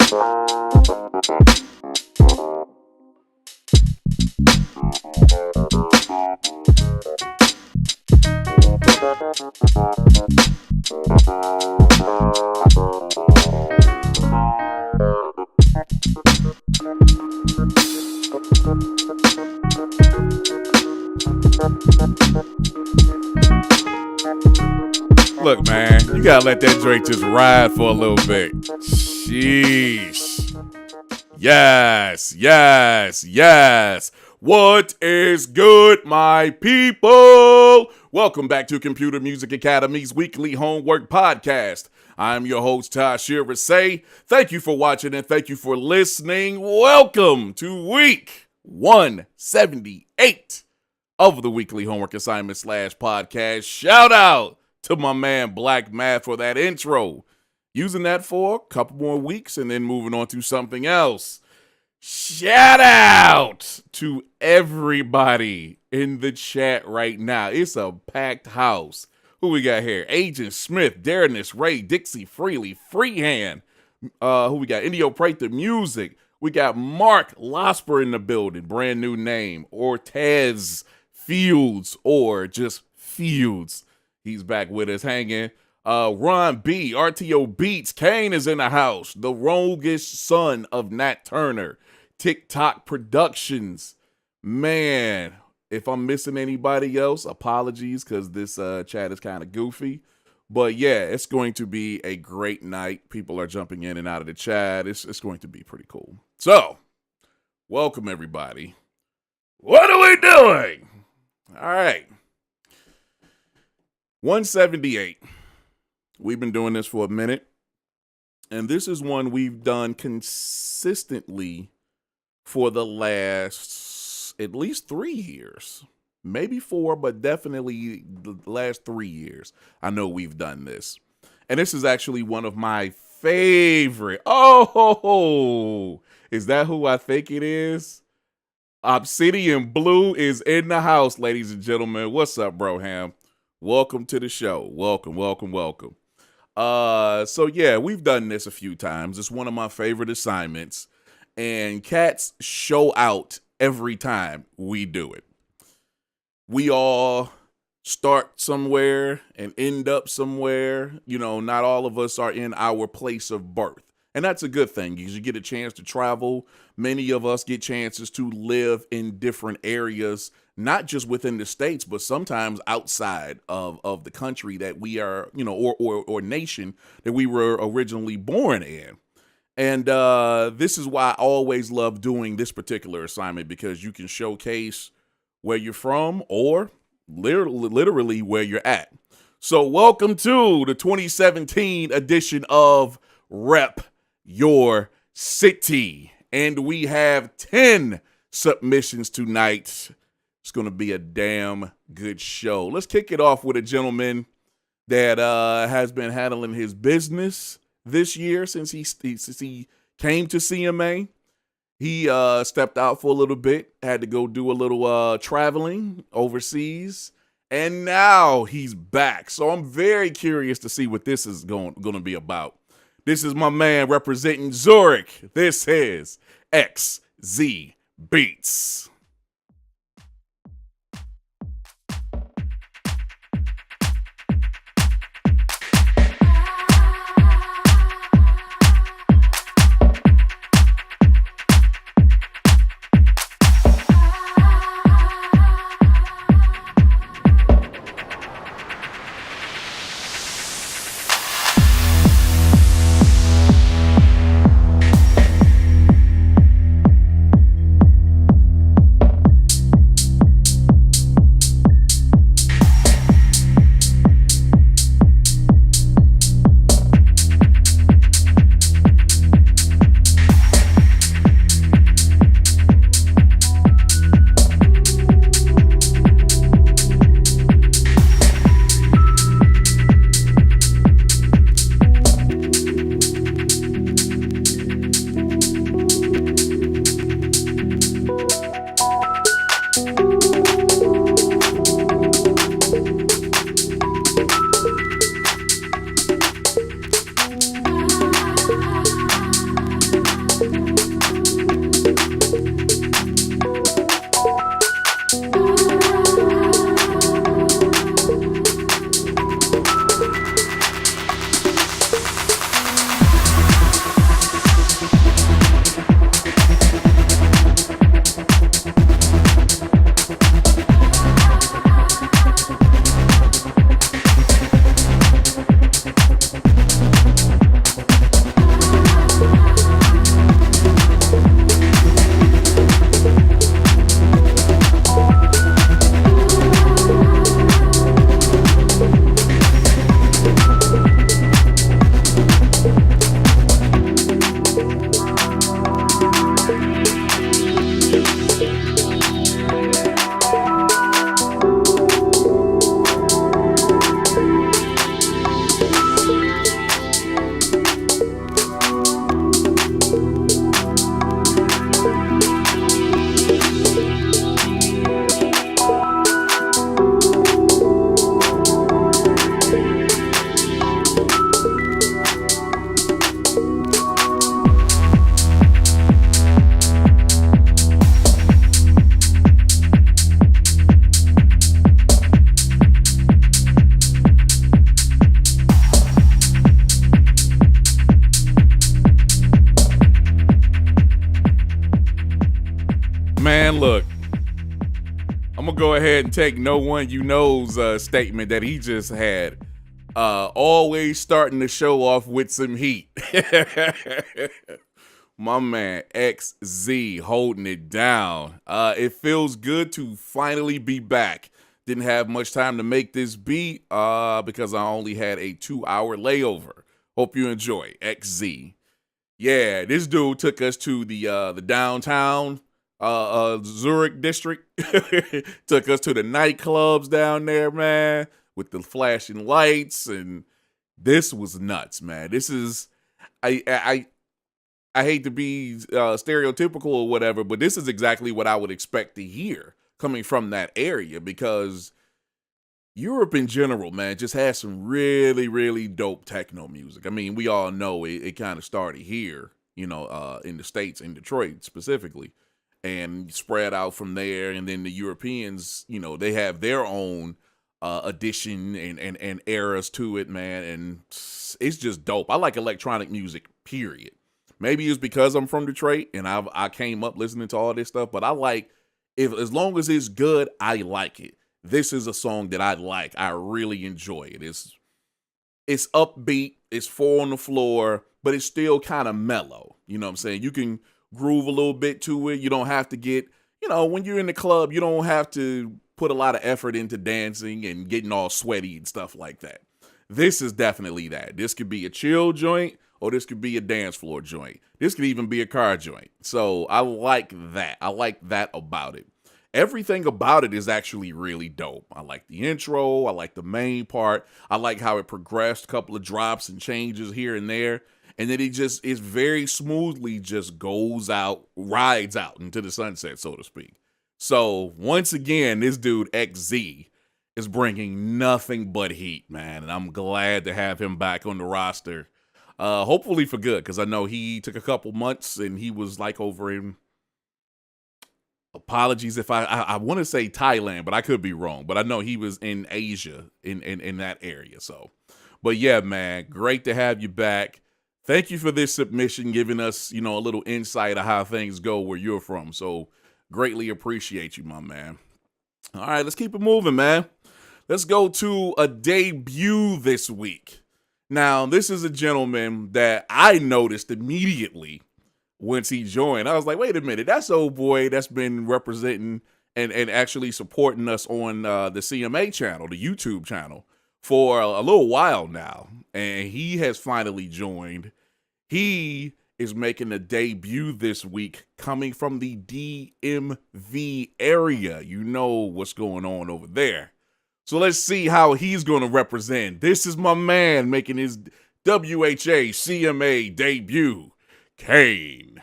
Look, man, you gotta let that drink just ride for a little bit. Sheesh. Yes, yes, yes. What is good, my people? Welcome back to Computer Music Academy's weekly homework podcast. I'm your host, Tasherre Risay. Thank you for watching and thank you for listening. Welcome to week 178 of the weekly homework assignment / podcast. Shout out to my man BLACMAU for that intro. Using that for a couple more weeks and then moving on to something else. Shout out to everybody in the chat right now. It's a packed house. Who we got here? Agent Smith, Darrenus, Ray, DIXI, Freehand. Who we got? Indio Prather Music. We got Mark Losper in the building. Brand new name. Ortez Fields or just Fields. He's back with us hanging. Ron B, RTO Beats. Cain is in the house. The roguish son of Nat Turner. TikTok Productions. Man, if I'm missing anybody else, apologies because this chat is kind of goofy. But yeah, it's going to be a great night. People are jumping in and out of the chat. It's going to be pretty cool. So, welcome everybody. What are we doing? All right. 178. We've been doing this for a minute. And this is one we've done consistently for the last at least 3 years. Maybe 4, but definitely the last 3 years. I know we've done this. And this is actually one of my favorite. Oh, is that who I think it is? Obsidian Blue is in the house, ladies and gentlemen. What's up, bro, Ham? Welcome to the show. Welcome, welcome, welcome. So yeah, we've done this a few times. It's one of my favorite assignments, and cats show out every time we do it. We all start somewhere and end up somewhere. You know, not all of us are in our place of birth. And that's a good thing because you get a chance to travel. Many of us get chances to live in different areas, not just within the states, but sometimes outside of the country that we are, you know, or nation that we were originally born in. And this is why I always love doing this particular assignment, because you can showcase where you're from or literally where you're at. So welcome to the 2017 edition of Rep Your City. And we have 10 submissions tonight. It's going to be a damn good show. Let's kick it off with a gentleman that has been handling his business this year since he came to CMA. He stepped out for a little bit, had to go do a little traveling overseas, and now he's back. So I'm very curious to see what this is going to be about. This is my man representing Zurich. This is XZ Beats. Man, look, I'm gonna go ahead and take no one you know's statement that he just had. Always starting the show off with some heat. My man XZ holding it down. It feels good to finally be back. Didn't have much time to make this beat because I only had a 2-hour layover. Hope you enjoy XZ. Yeah, this dude took us to the downtown Zurich district. Took us to the nightclubs down there, man, with the flashing lights, and this was nuts, man. This is I hate to be stereotypical or whatever, but this is exactly what I would expect to hear coming from that area, because Europe in general, man, just has some really, really dope techno music. I mean, we all know it kind of started here, in the States, in Detroit specifically, and spread out from there. And then the Europeans, they have their own addition and eras to it, man. And it's just dope. I like electronic music, period. Maybe it's because I'm from Detroit and I came up listening to all this stuff, but I like, as long as it's good, I like it. This is a song that I like. I really enjoy it. It's upbeat, it's 4 on the floor, but it's still kind of mellow. You know what I'm saying? You can groove a little bit to it. You don't have to get, when you're in the club, you don't have to put a lot of effort into dancing and getting all sweaty and stuff like that. This is definitely that. This could be a chill joint, or this could be a dance floor joint. This could even be a car joint. So I like that. I like that about it. Everything about it is actually really dope. I like the intro. I like the main part. I like how it progressed, a couple of drops and changes here and there. And then it very smoothly just rides out into the sunset, so to speak. So once again, this dude XZ is bringing nothing but heat, man. And I'm glad to have him back on the roster. Hopefully for good, because I know he took a couple months and he was like over in, apologies if I want to say Thailand, but I could be wrong. But I know he was in Asia, in that area. So, but yeah, man, great to have you back. Thank you for this submission, giving us, a little insight of how things go where you're from. So greatly appreciate you, my man. All right, let's keep it moving, man. Let's go to a debut this week. Now, this is a gentleman that I noticed immediately once he joined. I was like, wait a minute, that's old boy that's been representing and actually supporting us on the CMA channel, the YouTube channel, for a little while now. And he has finally joined. He is making a debut this week coming from the DMV area. You know what's going on over there. So let's see how he's going to represent. This is my man making his WHA CMA debut, Cain.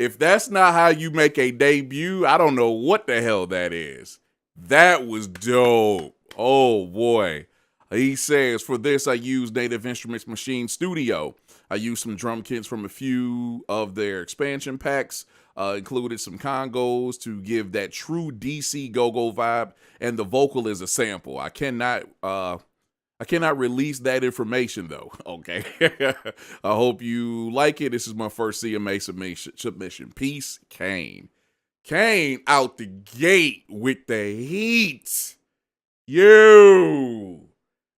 If that's not how you make a debut, I don't know what the hell that is. That was dope. Oh boy. He says, for this, I use Native Instruments Machine Studio. I used some drum kits from a few of their expansion packs, included some congos to give that true DC go-go vibe, and the vocal is a sample. I cannot release that information, though. Okay. I hope you like it. This is my first CMA submission. Peace, Cain. Cain out the gate with the heat. Yo.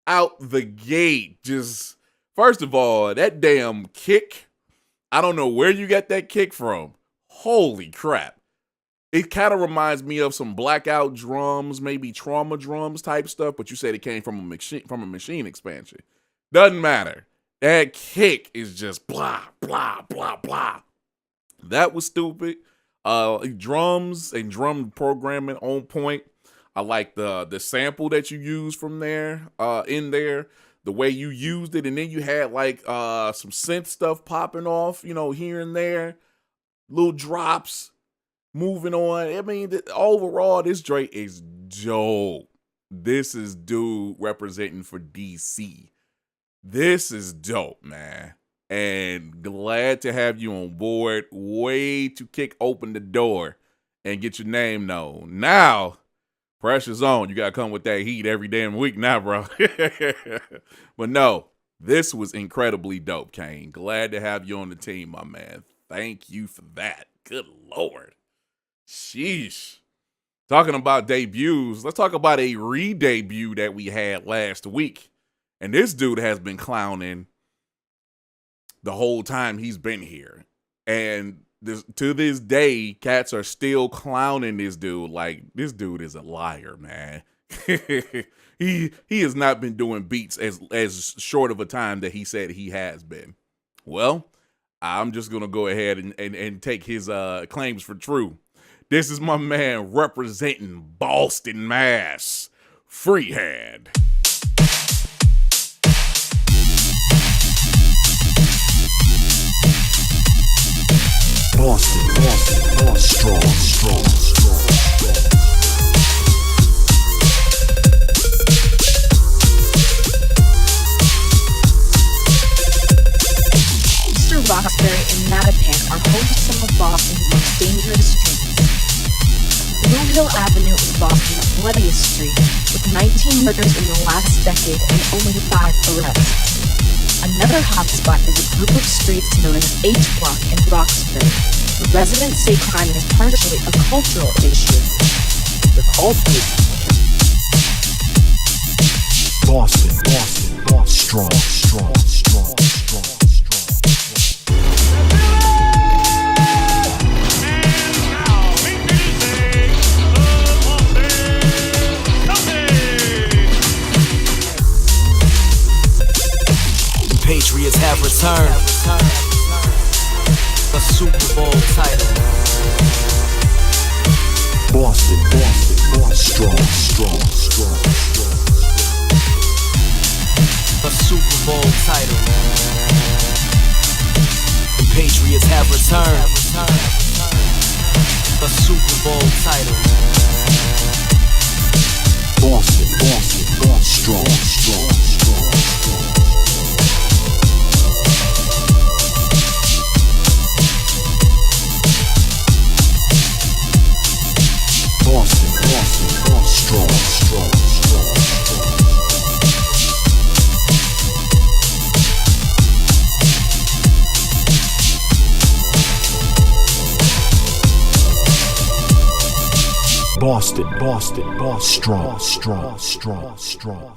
Out the gate. Just, first of all, that damn kick. I don't know where you got that kick from. Holy crap. It kind of reminds me of some Blackout drums, maybe Trauma drums type stuff, but you said it came from a machine expansion. Doesn't matter. That kick is just blah, blah, blah, blah. That was stupid. Drums and drum programming on point. I like the sample that you used from there, in there, the way you used it, and then you had like some synth stuff popping off, here and there, little drops, moving on. I mean, overall, this Drake is dope. This is dude representing for DC. This is dope, man. And glad to have you on board. Way to kick open the door and get your name known. Now, pressure's on. You got to come with that heat every damn week now, bro. But no, this was incredibly dope, Cain. Glad to have you on the team, my man. Thank you for that. Good Lord. Sheesh. Talking about debuts, let's talk about a re-debut that we had last week. And this dude has been clowning the whole time he's been here. And to this day, cats are still clowning this dude. Like, this dude is a liar, man. He has not been doing beats as short of a time that he said he has been. Well, I'm just going to go ahead and take his claims for true. This is my man representing Boston, Mass. Freehand. Boston, strong. Mr. Roxbury and Mattapan are home to some of Boston's most dangerous streets. Blue Hill Avenue is Boston's bloodiest street, with 19 murders in the last decade and only 5 arrests. Another hotspot is a group of streets known as H Block in Roxbury. Residents say crime is partially a cultural issue. The culture. Boston, strong. Patriots have returned. A Super Bowl title. Boston, strong. A Super Bowl title. The Patriots have returned. A Super Bowl title. Boston, strong. Boston,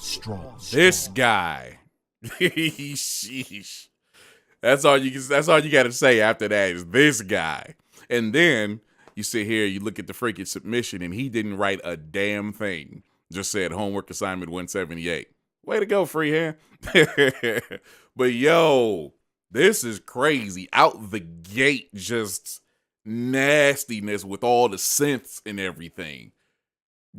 strong. This guy. Sheesh. That's all you got to say after that is this guy. And then you sit here, you look at the freaking submission, and he didn't write a damn thing. Just said homework assignment 178. Way to go, Freehand. But yo, this is crazy. Out the gate, just nastiness with all the synths and everything.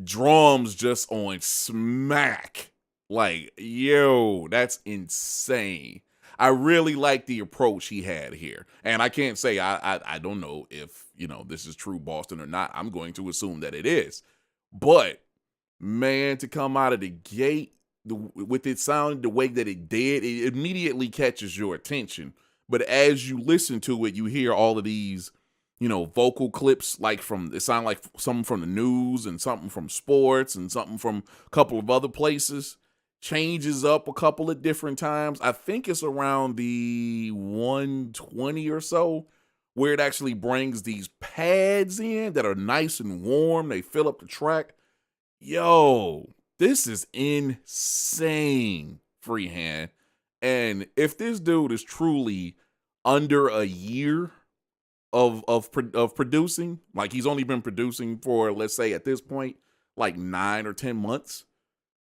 Drums just on smack. Like, yo, that's insane. I really like the approach he had here. And I can't say I don't know if, this is true Boston or not. I'm going to assume that it is. But, man, to come out of the gate with it sounding the way that it did, it immediately catches your attention. But as you listen to it, you hear all of these, vocal clips, it sound like something from the news and something from sports and something from a couple of other places. Changes up a couple of different times. I think it's around the 120 or so where it actually brings these pads in that are nice and warm. They fill up the track. Yo, this is insane, Freehand. And if this dude is truly under a year of producing, like he's only been producing for, let's say at this point, like 9 or 10 months.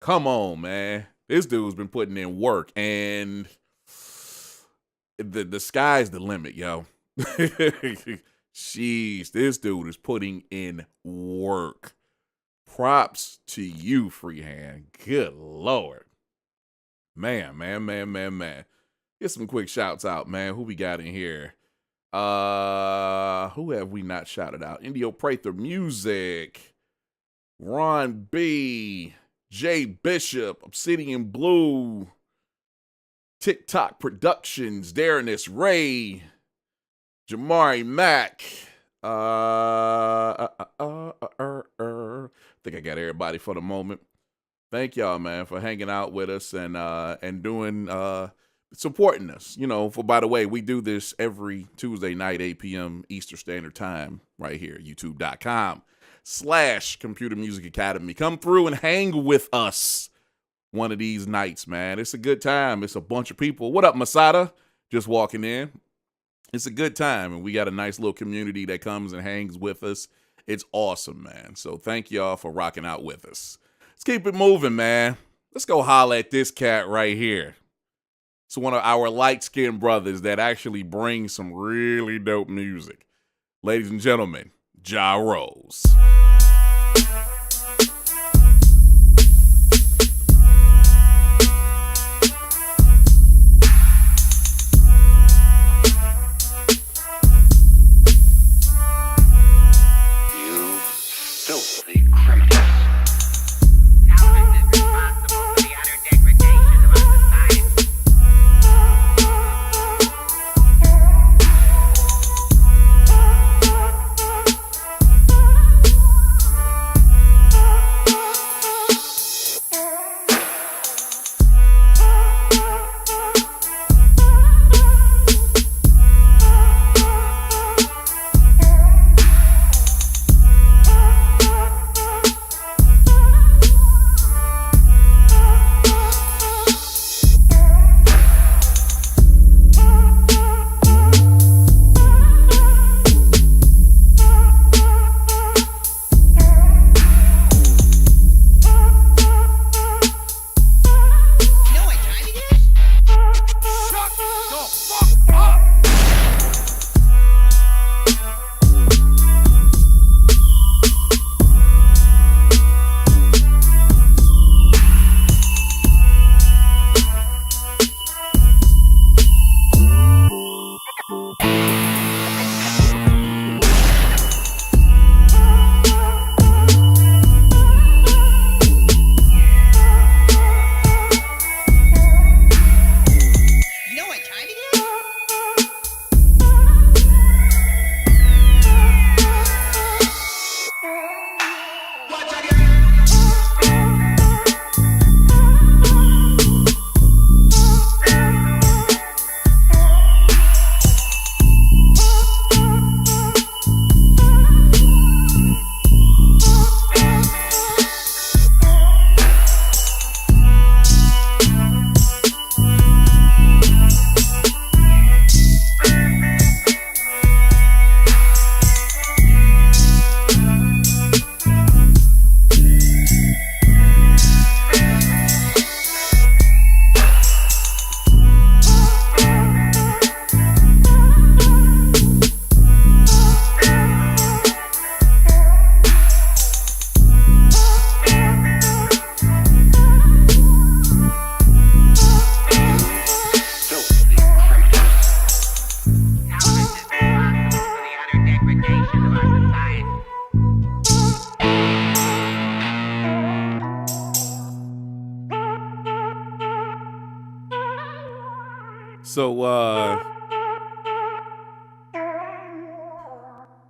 Come on, man. This dude's been putting in work, and the sky's the limit, yo. Jeez, this dude is putting in work. Props to you, Freehand. Good Lord. Man. Get some quick shouts out, man. Who we got in here? Who have we not shouted out? Indio Prather Music. Ron B. Jay Bishop, Obsidian Blue, TikTok Productions, Darrenus Ray, Jamari Mack. I think I got everybody for the moment. Thank y'all, man, for hanging out with us and doing supporting us. By the way, we do this every Tuesday night, 8 p.m. Eastern Standard Time, right here, youtube.com/Computer Music Academy. Come through and hang with us one of these nights, man. It's a good time. It's a bunch of people. What up, Masada? Just walking in. It's a good time, and we got a nice little community that comes and hangs with us. It's awesome, man. So thank y'all for rocking out with us. Let's keep it moving, man. Let's go holler at this cat right here. It's one of our light-skinned brothers that actually brings some really dope music. Ladies and gentlemen, Ja Rose. You filthy criminals. Government is responsible for the utter degradation of our society. So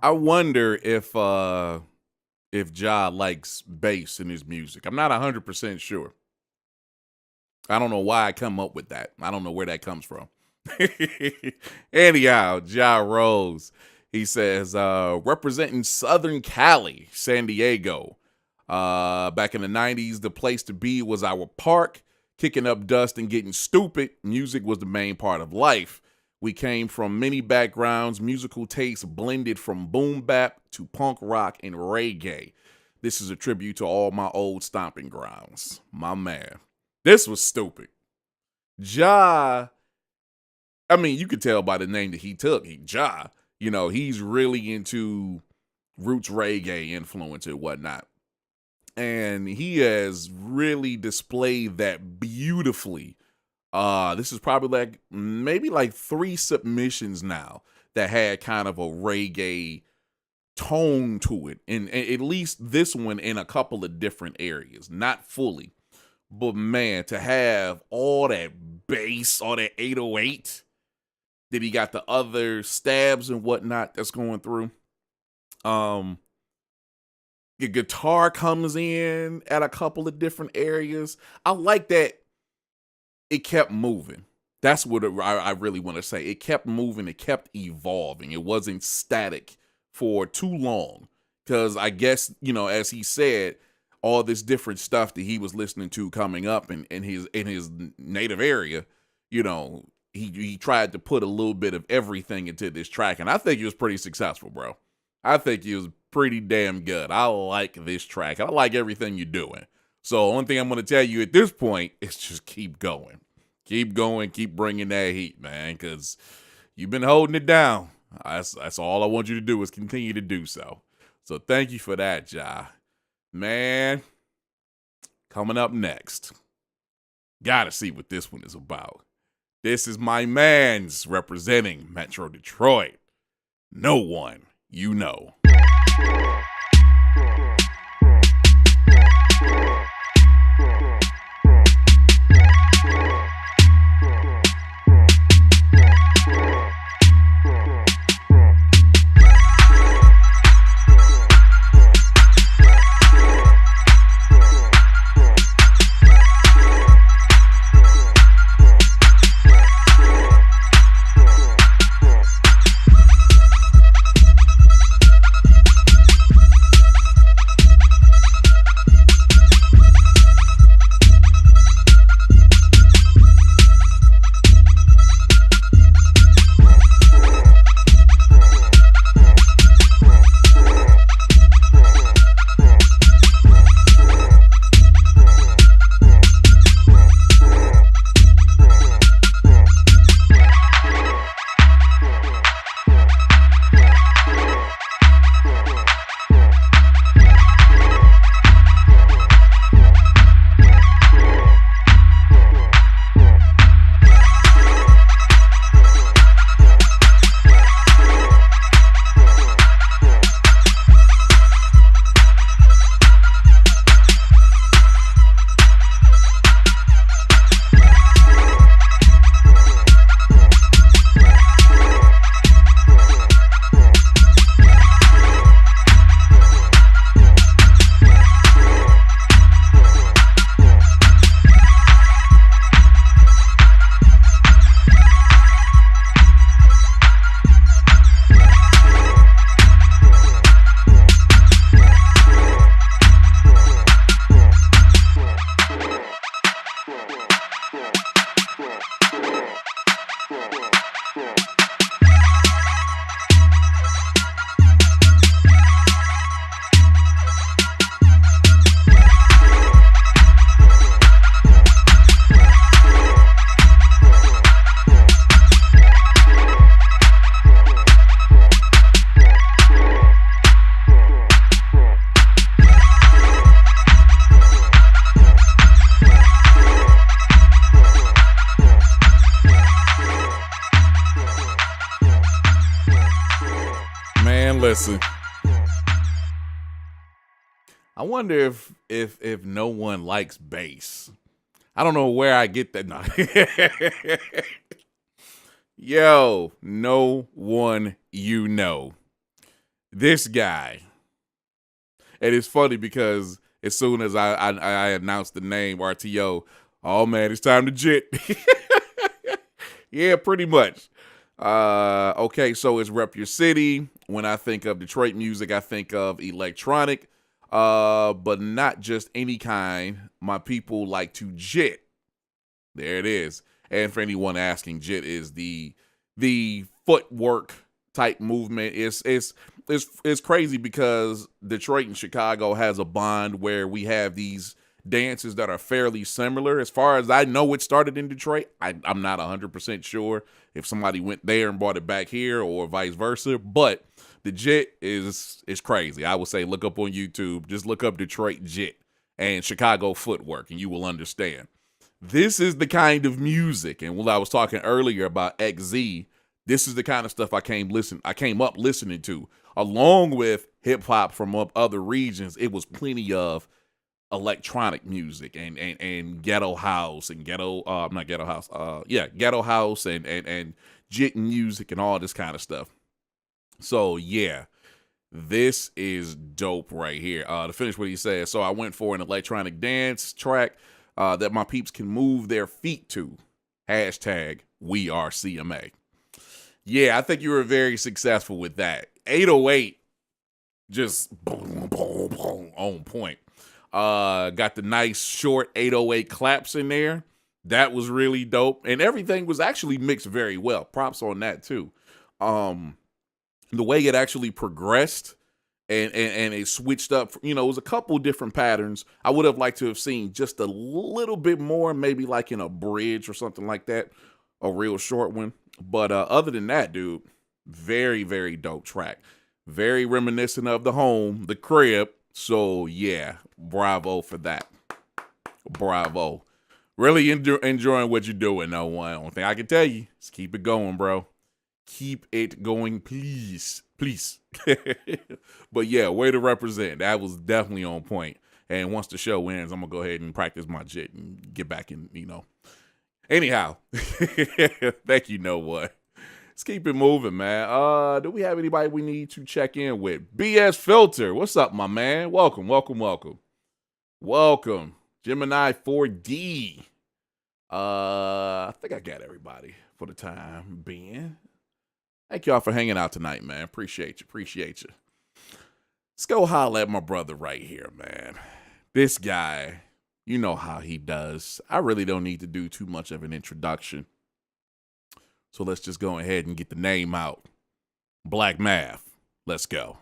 I wonder if Ja likes bass in his music. I'm not 100% sure. I don't know why I come up with that. I don't know where that comes from. Anyhow, Ja Rose, he says, representing Southern Cali, San Diego. Back in the 90s, the place to be was our park. Kicking up dust and getting stupid. Music was the main part of life. We came from many backgrounds. Musical tastes blended from boom bap to punk rock and reggae. This is a tribute to all my old stomping grounds. My man. This was stupid. Ja, I mean, you could tell by the name that he took. Ja, you know, he's really into roots reggae influence and whatnot. And he has really displayed that beautifully. This is probably maybe like 3 submissions now that had kind of a reggae tone to it. And at least this one in a couple of different areas. Not fully. But man, to have all that bass, all that 808, that he got the other stabs and whatnot that's going through. The guitar comes in at a couple of different areas. I like that it kept moving. That's what I really want to say. It kept moving. It kept evolving. It wasn't static for too long. Because I guess, you know, as he said, all this different stuff that he was listening to coming up in his native area, you know, he tried to put a little bit of everything into this track. And I think he was pretty successful, bro. I think he was pretty damn good. I like this track. I like everything you're doing. So only thing I'm going to tell you at this point is just keep going. Keep going. Keep bringing that heat, man, because you've been holding it down. That's all I want you to do is continue to do so. So thank you for that, Ja. Man, coming up next, gotta see what this one is about. This is my man's representing Metro Detroit. No one you know. Listen, I wonder if no one likes bass. I don't know where I get that. No. Yo, no one you know. This guy. And it's funny because as soon as I announced the name RTO, oh man, it's time to jit. Yeah, pretty much. Okay, so it's Rep Your City. When I think of Detroit music, I think of electronic, but not just any kind. My people like to jit. There it is. And for anyone asking, jit is the footwork type movement. It's crazy because Detroit and Chicago has a bond where we have these dances that are fairly similar. As far as I know, it started in Detroit. I'm not 100% sure if somebody went there and brought it back here or vice versa, but the jit is crazy. I would say look up on YouTube. Just look up Detroit jit and Chicago footwork and you will understand. This is the kind of music, and when I was talking earlier about XZ, this is the kind of stuff I came up listening to, along with hip hop from other regions. It was plenty of electronic music and ghetto house and ghetto house and jit music and all this kind of stuff. So yeah, this is dope right here. To finish what he said, so I went for an electronic dance track that my peeps can move their feet to. Hashtag we are CMA. Yeah, I think you were very successful with that. 808, just boom, boom, boom, on point. Got the nice short 808 claps in there. That was really dope. And everything was actually mixed very well. Props on that too. The way it actually progressed and it switched up, it was a couple different patterns. I would have liked to have seen just a little bit more, maybe like in a bridge or something like that, a real short one. But other than that, dude, very, very dope track. Very reminiscent of the home, the crib. So yeah, bravo for that. Bravo. Really enjoying what you're doing, no one. Only thing I can tell you is keep it going, bro. Keep it going, please. Please. But yeah, way to represent. That was definitely on point. And once the show ends, I'm going to go ahead and practice my jit and get back in, Anyhow, thank you, no one. Let's keep it moving, man. Do we have anybody we need to check in with? BS Filter, what's up, my man? Welcome. Gemini 4D. I think I got everybody for the time being. Thank y'all for hanging out tonight, man. Appreciate you. Let's go holler at my brother right here, man. This guy, you know how he does. I really don't need to do too much of an introduction. So let's just go ahead and get the name out. BLACMAU. Let's go.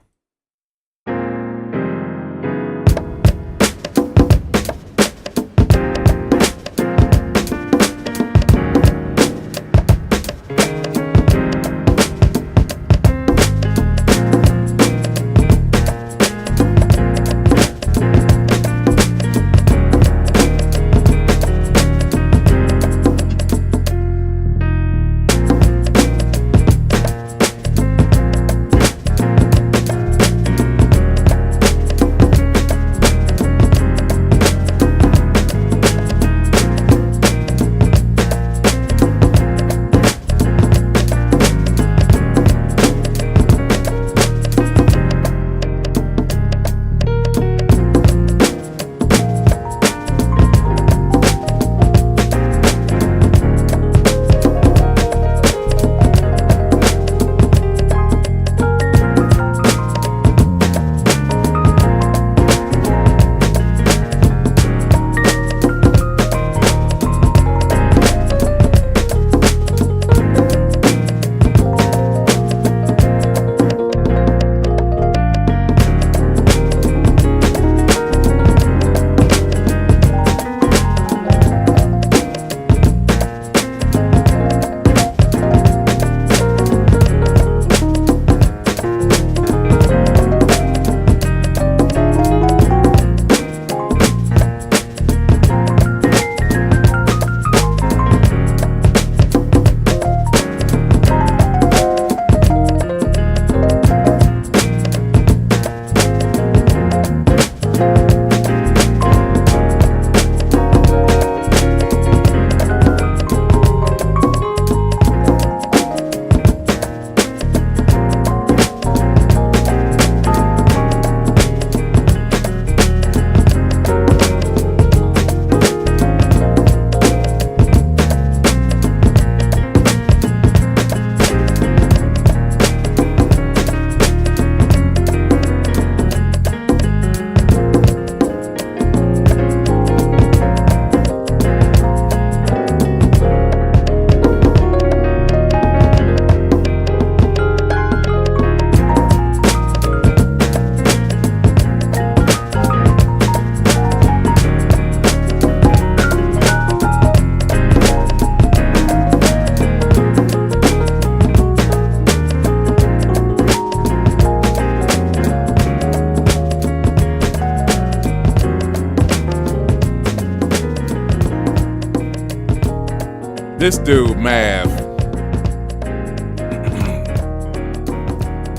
This dude, Mav.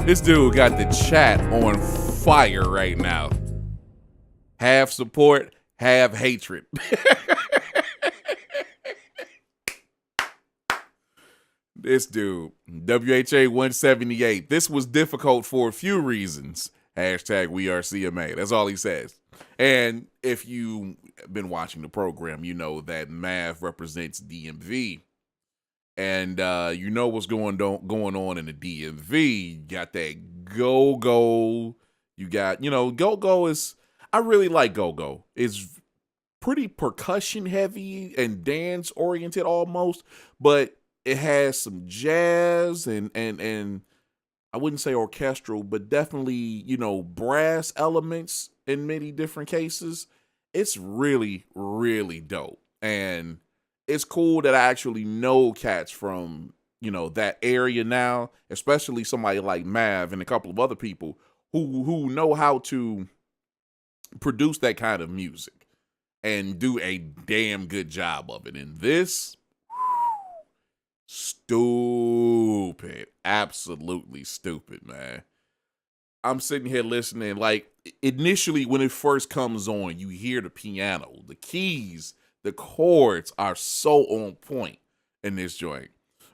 This dude got the chat on fire right now. Half support, half hatred. This dude, WHA 178. This was difficult for a few reasons. Hashtag we are CMA. That's all he says. And if you've been watching the program, you know that Mav represents DMV. And you know what's going on in the DMV. You got that go-go. You got, go-go is, I really like go-go. It's pretty percussion heavy and dance oriented almost, but it has some jazz and I wouldn't say orchestral, but definitely, brass elements in many different cases. It's really, really dope. And it's cool that I actually know cats from, that area now, especially somebody like Mav and a couple of other people who know how to produce that kind of music and do a damn good job of it. And this, stupid, absolutely stupid, man. I'm sitting here listening, like, initially when it first comes on, you hear the piano, the keys, the chords are so on point in this joint.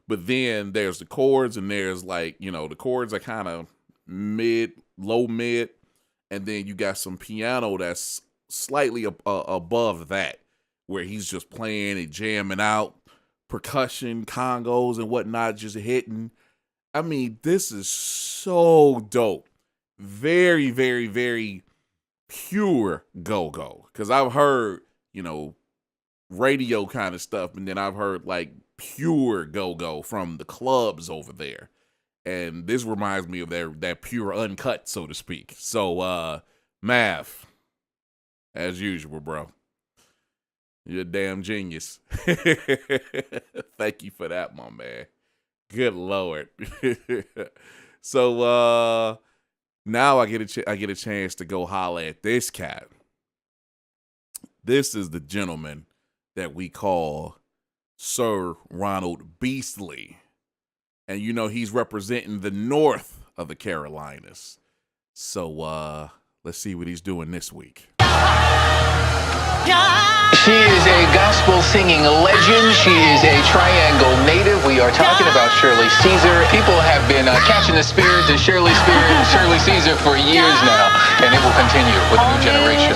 But then there's the chords, and there's like, the chords are kind of low mid, and then you got some piano that's slightly above that, where he's just playing and jamming out, percussion, congos, and whatnot, just hitting. I mean, this is so dope. Very, very, very pure go-go. Because I've heard, radio kind of stuff, and then I've heard like pure go-go from the clubs over there. And this reminds me of that pure uncut, so to speak. So, Mav, as usual, bro. You're a damn genius. Thank you for that, my man. Good Lord. So now I get a chance to go holler at this cat. This is the gentleman that we call Sir Ronald Beasley. And he's representing the north of the Carolinas. So let's see what he's doing this week. She is a gospel singing legend. She is a Triangle native. We are talking about Shirley Caesar. People have been catching the spirit of Shirley Caesar for years now, and it will continue with a new generation.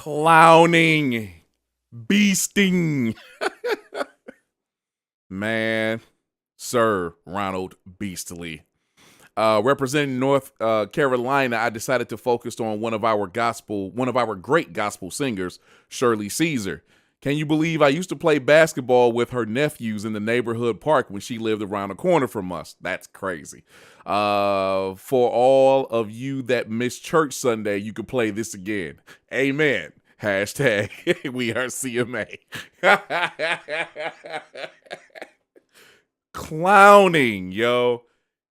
clowning, beasting. Man, Sir Ronald Beastly. Representing North Carolina, I decided to focus on one of our great gospel singers, Shirley Caesar. Can you believe I used to play basketball with her nephews in the neighborhood park when she lived around the corner from us? That's crazy. For all of you that missed church Sunday, you can play this again. Amen. Hashtag we are CMA. Clowning, yo.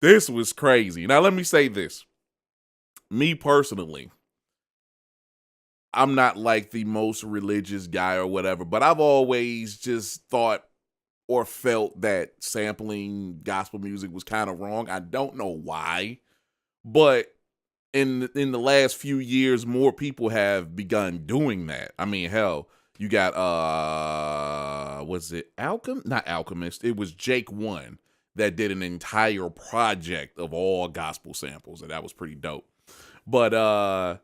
This was crazy. Now, let me say this. Me personally, I'm not like the most religious guy or whatever, but I've always just thought or felt that sampling gospel music was kind of wrong. I don't know why, but in the last few years, more people have begun doing that. I mean, hell, you got was it Not Alchemist? It was Jake One that did an entire project of all gospel samples, and that was pretty dope. But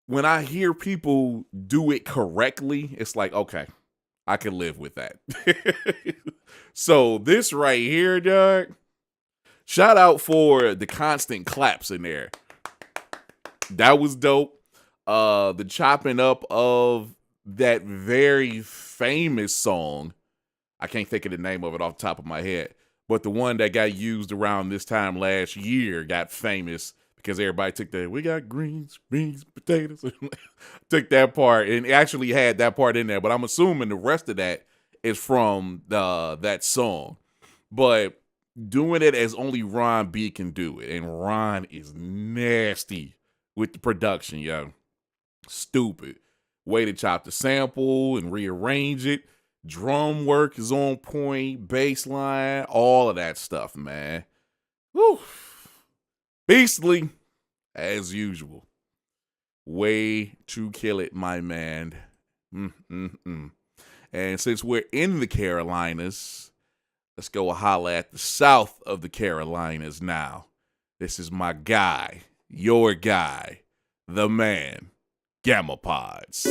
when I hear people do it correctly, it's like, okay, I can live with that. So this right here, dog, shout out for the constant claps in there. That was dope. The chopping up of that very famous song. I can't think of the name of it off the top of my head, but the one that got used around this time last year got famous because everybody took that, we got greens, beans, potatoes, took that part and actually had that part in there. But I'm assuming the rest of that is from that song. But doing it as only Ron B can do it. And Ron is nasty with the production, yo. Stupid. Way to chop the sample and rearrange it. Drum work is on point, bass line, all of that stuff, man. Woo. Beastly, as usual. Way to kill it, my man. And since we're in the Carolinas, let's go holla at the south of the Carolinas now. This is my guy, your guy, the man, Gamma Podz.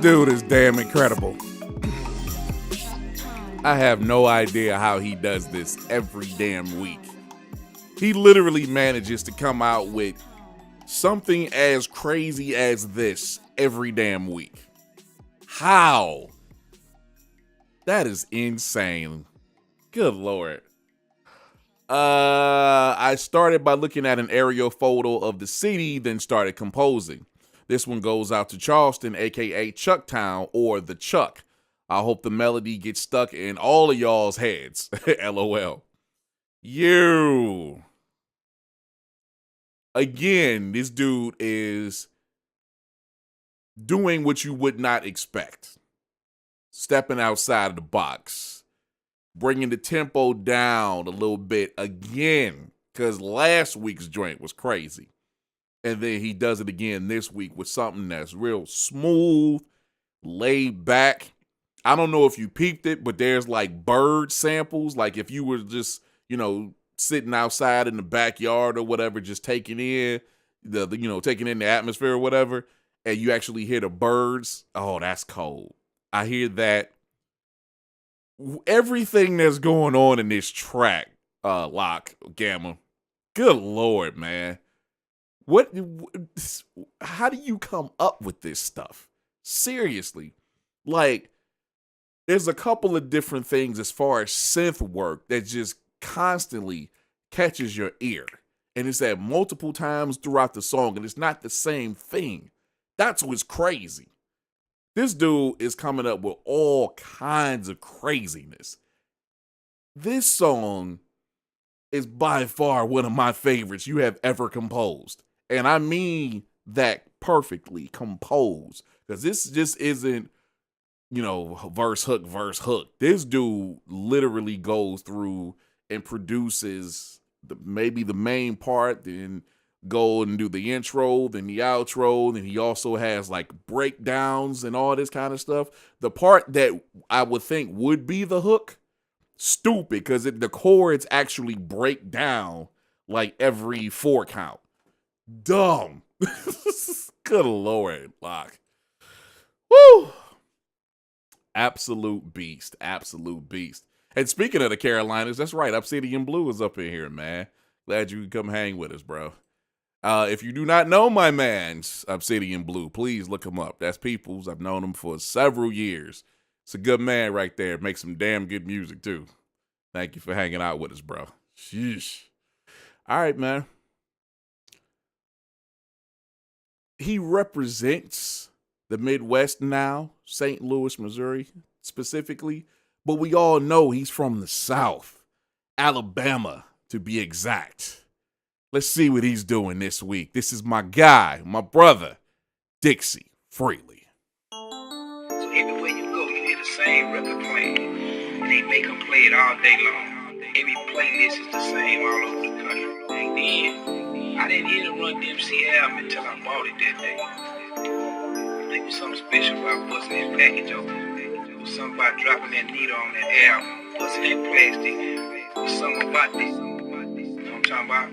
dude is damn incredible. I have no idea how he does this every damn week. He literally manages to come out with something as crazy as this every damn week. How? That is insane. Good Lord. I started by looking at an aerial photo of the city, then started composing. This one goes out to Charleston, aka Chucktown, or the Chuck. I hope the melody gets stuck in all of y'all's heads. LOL. You. Again, this dude is doing what you would not expect. Stepping outside of the box. Bringing the tempo down a little bit again. Because last week's joint was crazy. And then he does it again this week with something that's real smooth, laid back. I don't know if you peeped it, but there's like bird samples. Like if you were just, sitting outside in the backyard or whatever, just taking in taking in the atmosphere or whatever, and you actually hear the birds. Oh, that's cold. I hear that. Everything that's going on in this track, Lock, Gamma. Good Lord, man. How do you come up with this stuff? Seriously. Like, there's a couple of different things as far as synth work that just constantly catches your ear. And it's at multiple times throughout the song, and it's not the same thing. That's what's crazy. This dude is coming up with all kinds of craziness. This song is by far one of my favorites you have ever composed. And I mean that perfectly composed. Because this just isn't, verse, hook. This dude literally goes through and produces maybe the main part, then go and do the intro, then the outro, then he also has like breakdowns and all this kind of stuff. The part that I would think would be the hook, stupid, because the chords actually break down like every 4 count. Dumb. Good Lord, Lock. Woo! Absolute beast. And speaking of the Carolinas, that's right, Obsidian Blue is up in here, man. Glad you could come hang with us, bro. If you do not know my man's Obsidian Blue, please look him up. That's Peoples. I've known him for several years. It's a good man right there. Makes some damn good music, too. Thank you for hanging out with us, bro. Sheesh. All right, man. He represents the Midwest now, St. Louis, Missouri, specifically. But we all know he's from the South, Alabama, to be exact. Let's see what he's doing this week. This is my guy, my brother, DIXI, Freely. So everywhere you go, you hear the same record playing. And they make them play it all day long. Every playlist is the same all over the country. And then, I didn't hear the Run DMC album until I bought it that day. I think it was something special about busting that package open. It was something about dropping that needle on that album, busting that plastic. It was something about this. You know what I'm talking about?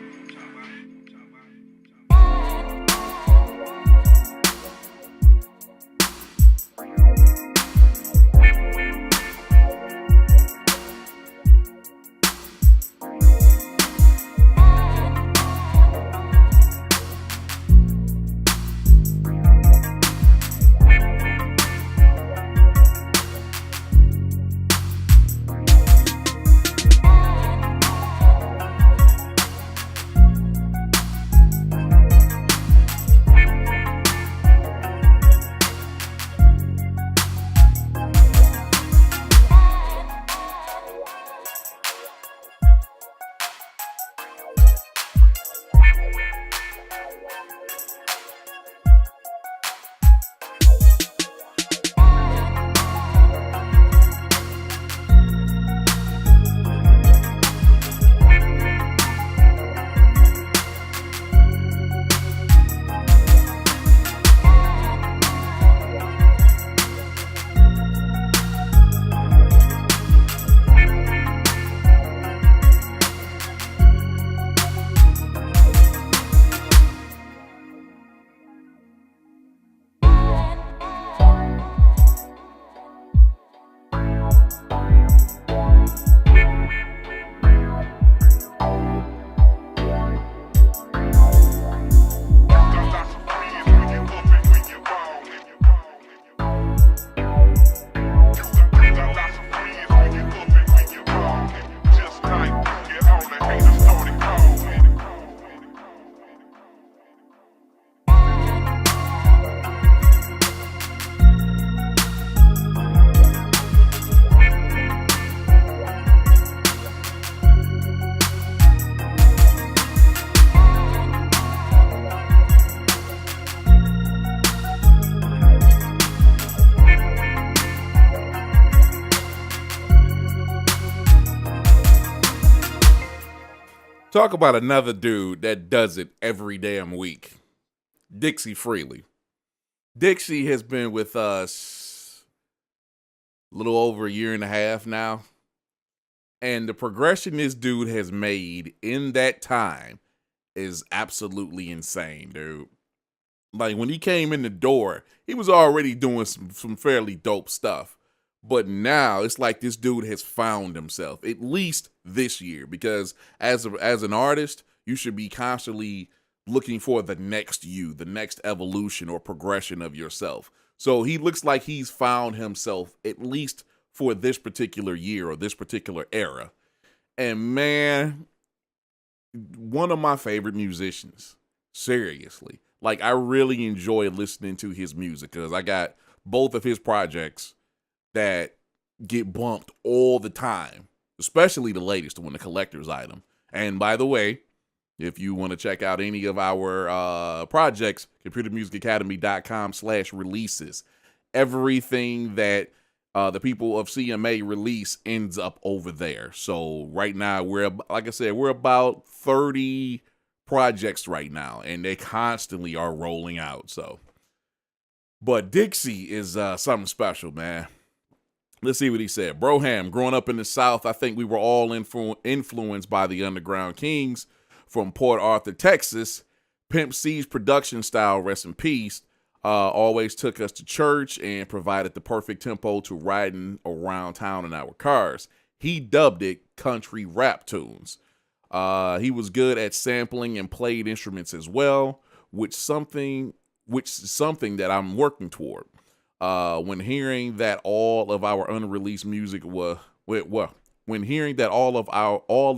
Talk about another dude that does it every damn week. DIXI Freely. DIXI has been with us a little over a year and a half now. And the progression this dude has made in that time is absolutely insane, dude. Like, when he came in the door, he was already doing some fairly dope stuff. But now it's like this dude has found himself, at least this year, because as an artist, you should be constantly looking for the next you, the next evolution or progression of yourself. So he looks like he's found himself, at least for this particular year or this particular era. And man, one of my favorite musicians, seriously. Like, I really enjoy listening to his music because I got both of his projects that get bumped all the time, especially the latest one, the collector's item. And by the way, if you want to check out any of our projects, computermusicacademy.com/releases. Everything that the people of CMA release ends up over there. So right now, like I said, we're about 30 projects right now, and they constantly are rolling out. So, but DIXI is something special, man. Let's see what he said. Broham, growing up in the South, I think we were all influenced by the Underground Kings from Port Arthur, Texas. Pimp C's production style, rest in peace, always took us to church and provided the perfect tempo to riding around town in our cars. He dubbed it country rap tunes. He was good at sampling and played instruments as well, which is something that I'm working toward. When hearing that all of our unreleased music was all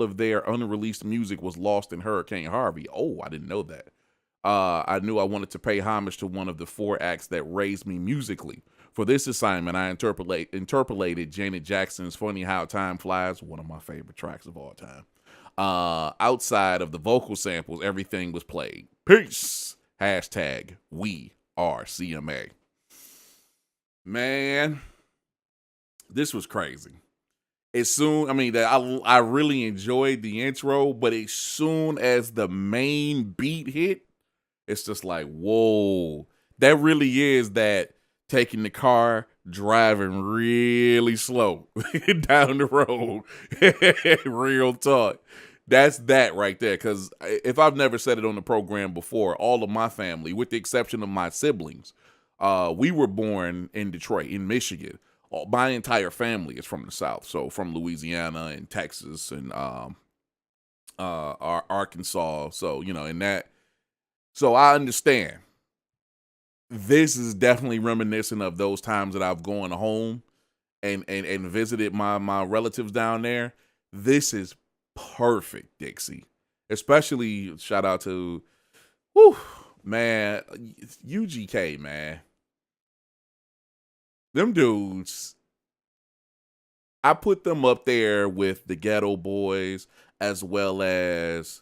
of their unreleased music was lost in Hurricane Harvey. Oh, I didn't know that. I knew I wanted to pay homage to one of the 4 acts that raised me musically. For this assignment, I interpolated Janet Jackson's "Funny How Time Flies," one of my favorite tracks of all time. Outside of the vocal samples, everything was played. Peace. Hashtag we are CMA. Man, this was crazy. I really enjoyed the intro, but as soon as the main beat hit, it's just like, whoa. That really is that taking the car, driving really slow down the road. Real talk. That's that right there. Because if I've never said it on the program before, all of my family, with the exception of my siblings, we were born in Detroit, in Michigan. My entire family is from the South, so from Louisiana and Texas and Arkansas. So, in that. So I understand. This is definitely reminiscent of those times that I've gone home and visited my relatives down there. This is perfect, DIXI. Especially shout out to, man, UGK, man. Them dudes, I put them up there with the Ghetto Boys as well as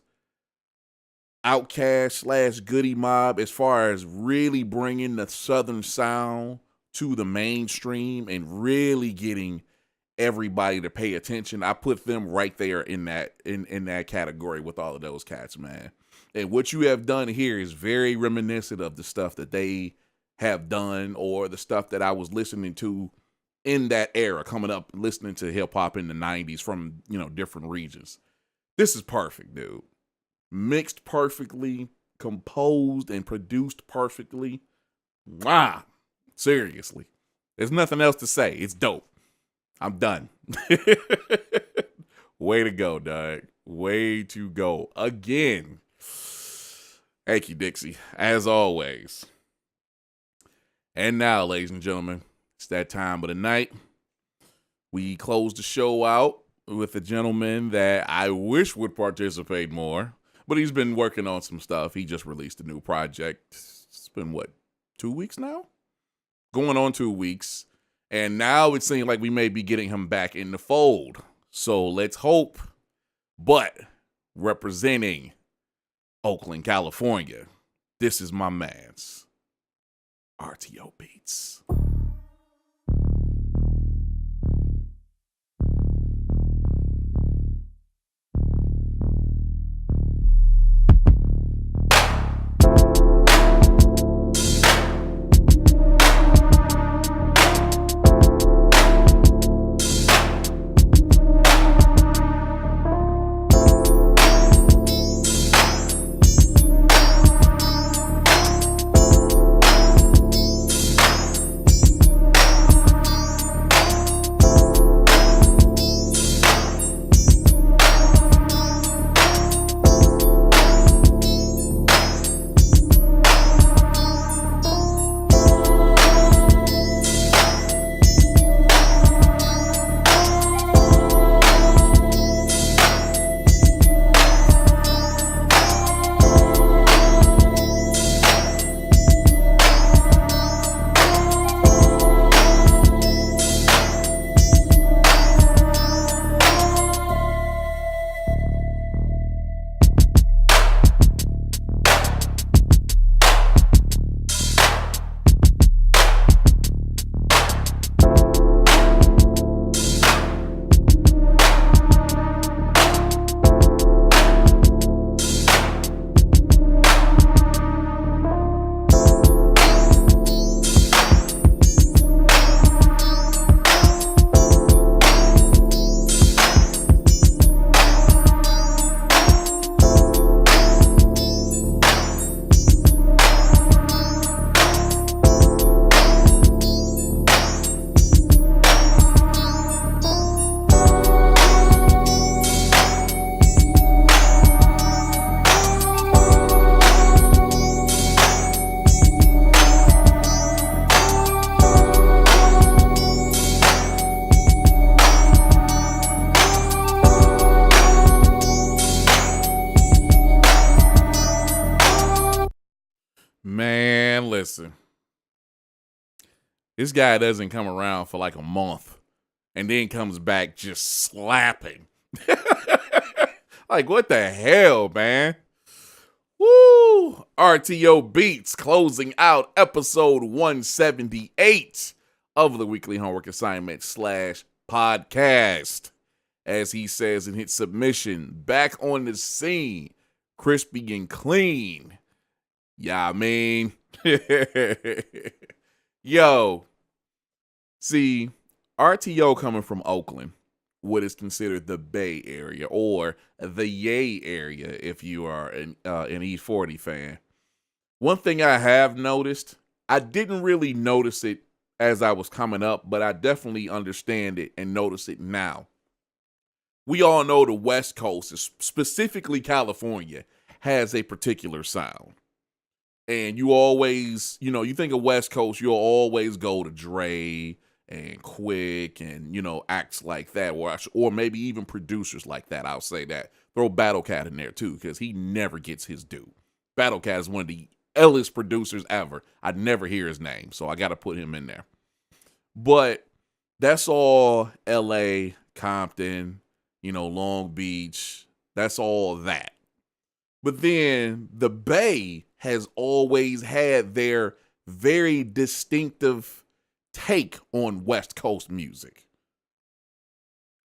Outkast / Goody Mob as far as really bringing the Southern sound to the mainstream and really getting everybody to pay attention. I put them right there in that category with all of those cats, man. And what you have done here is very reminiscent of the stuff that they have done or the stuff that I was listening to in that era, coming up listening to hip hop in the 90s from, different regions. This is perfect, dude. Mixed perfectly, composed and produced perfectly. Wow. Seriously. There's nothing else to say. It's dope. I'm done. Way to go, dog. Way to go. Again. Thank you, DIXI. As always. And now, ladies and gentlemen, it's that time of the night. We close the show out with a gentleman that I wish would participate more. But he's been working on some stuff. He just released a new project. It's been, 2 weeks now? Going on 2 weeks. And now it seems like we may be getting him back in the fold. So let's hope. But representing Oakland, California, this is my man's RTO Beats. listen. This guy doesn't come around for like a month and then comes back just slapping. Like, what the hell, man? Woo! RTO Beats closing out episode 178 of the weekly homework assignment / podcast. As he says in his submission, back on the scene, crispy and clean. Yeah, I mean, yo, see, RTO coming from Oakland, what is considered the Bay Area or the Yay area if you are an E40 fan. One thing I have noticed, I didn't really notice it as I was coming up, but I definitely understand it and notice it now. We all know the West Coast, specifically California, has a particular sound. And you always, you think of West Coast, you'll always go to Dre and Quick and, acts like that, or maybe even producers like that. I'll say that. Throw Battle Cat in there too, because he never gets his due. Battle Cat is one of the illest producers ever. I never hear his name, so I got to put him in there. But that's all LA, Compton, Long Beach. That's all that. But then the Bay has always had their very distinctive take on West Coast music.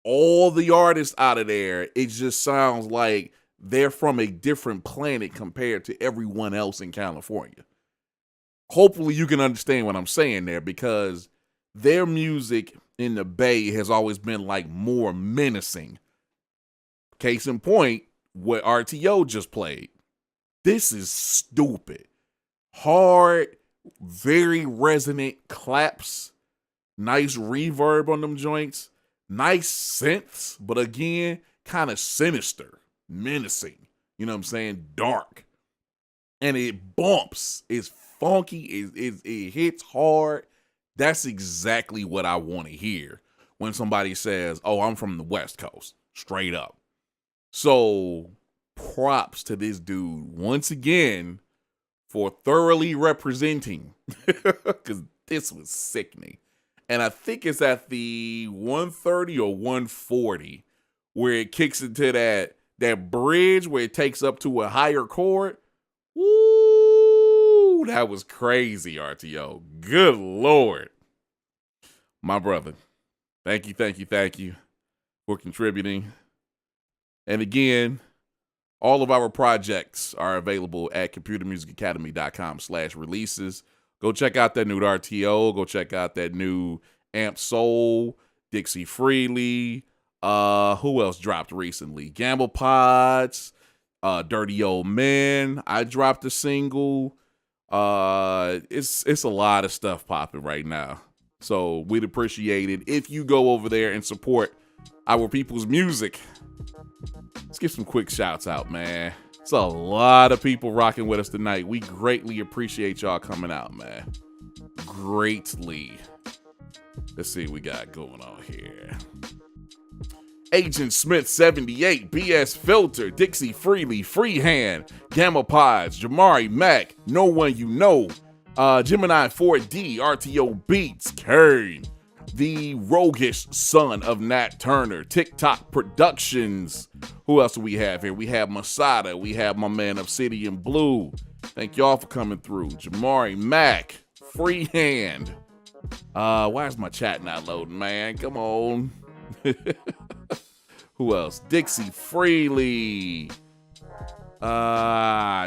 All the artists out of there, it just sounds like they're from a different planet compared to everyone else in California. Hopefully you can understand what I'm saying there, because their music in the Bay has always been like more menacing. Case in point, what RTO just played. This is stupid. Hard, very resonant claps, nice reverb on them joints, nice synths, but again, kind of sinister, menacing, you know what I'm saying? Dark. And it bumps, it's funky, it hits hard. That's exactly what I want to hear when somebody says, oh, I'm from the West Coast, straight up. So props to this dude once again for thoroughly representing, because this was sickening. And I think it's at the 130 or 140 where it kicks into that bridge where it takes up to a higher chord. Woo! That was crazy, RTO. Good Lord. My brother, thank you for contributing. And again, all of our projects are available at computermusicacademy.com/releases. Go check out that new RTO. Go check out that new Amp Soul, DIXI Freely. Who else dropped recently? Gamble Podz, Dirty Old Men. I dropped a single. It's a lot of stuff popping right now. So we'd appreciate it if you go over there and support our people's music. Let's give some quick shouts out, man. It's a lot of people rocking with us tonight. We greatly appreciate y'all coming out, man. Greatly. Let's see what we got going on here. Agent Smith 78, BS Filter, DIXI Freely, Freehand, Gamma Podz, Jamari Mack, No One You Know, Gemini 4D, RTO Beats, Cain, the roguish son of Nat Turner, TikTok Productions. Who else do we have here? We have Masada. We have my man Obsidian Blue. Thank y'all for coming through. Jamari Mack, Freehand. Why is my chat not loading, man? Come on. Who else? DIXI Freely.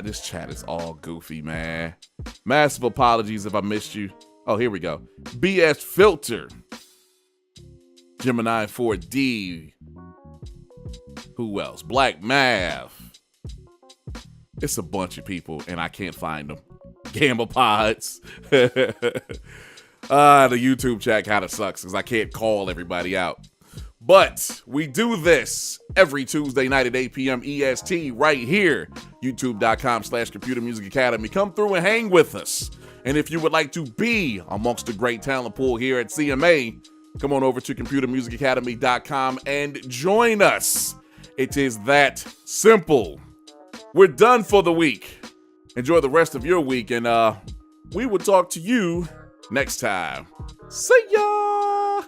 This chat is all goofy, man. Massive apologies if I missed you. Oh, here we go. BS Filter. Gemini 4D. Who else? BLACMAU. It's a bunch of people, and I can't find them. Gamma Podz. The YouTube chat kind of sucks because I can't call everybody out. But we do this every Tuesday night at 8 p.m. EST right here. YouTube.com/Computer Music Academy. Come through and hang with us. And if you would like to be amongst the great talent pool here at CMA, come on over to ComputerMusicAcademy.com and join us. It is that simple. We're done for the week. Enjoy the rest of your week, and We will talk to you next time. See ya.